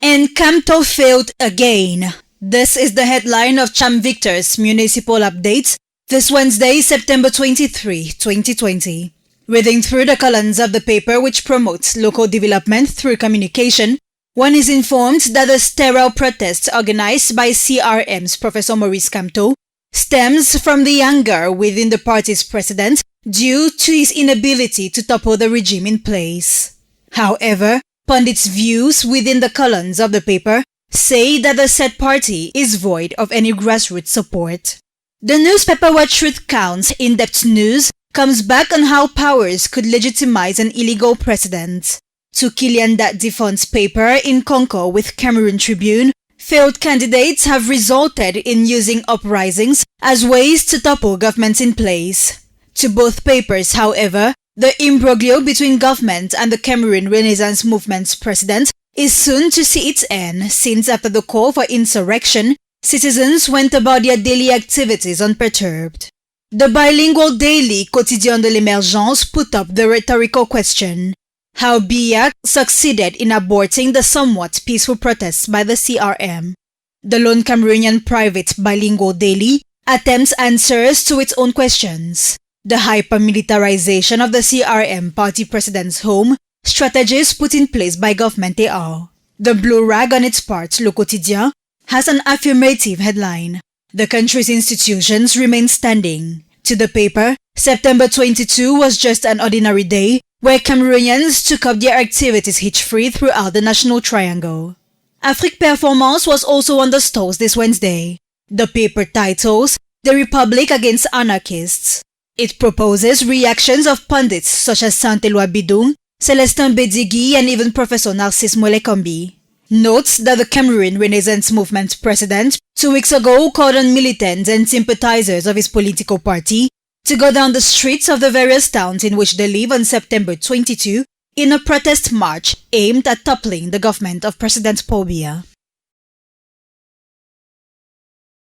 And Kamto failed again. This is the headline of Cham Victor's Municipal Updates this Wednesday, September 23, 2020. Reading through the columns of the paper which promotes local development through communication, one is informed that the sterile protests organized by CRM's Professor Maurice Kamto stems from the anger within the party's president due to his inability to topple the regime in place. However, pundits' views within the columns of the paper say that the said party is void of any grassroots support. The newspaper where truth counts, in-depth news, comes back on how powers could legitimize an illegal president. To Kilian Defont's paper in concur with Cameroon Tribune, failed candidates have resulted in using uprisings as ways to topple governments in place. To both papers, however, the imbroglio between government and the Cameroon Renaissance Movement's president is soon to see its end, since after the call for insurrection, citizens went about their daily activities unperturbed. The bilingual daily Quotidien de l'Emergence put up the rhetorical question: how Biya succeeded in aborting the somewhat peaceful protests by the CRM. The lone Cameroonian private bilingual daily attempts answers to its own questions. The hyper-militarization of the CRM party president's home, strategies put in place by government AR. The blue rag on its part, Le Quotidien, has an affirmative headline: the country's institutions remain standing. To the paper, September 22 was just an ordinary day where Cameroonians took up their activities hitch-free throughout the National Triangle. Afrique Performance was also on the stalls this Wednesday. The paper titles, The Republic Against Anarchists. It proposes reactions of pundits such as Saint-Éloi Bidung, Celestin Bedigui, and even Professor Narcisse Molekombi. Notes that the Cameroon Renaissance Movement president 2 weeks ago called on militants and sympathizers of his political party to go down the streets of the various towns in which they live on September 22 in a protest march aimed at toppling the government of President Paul Biya.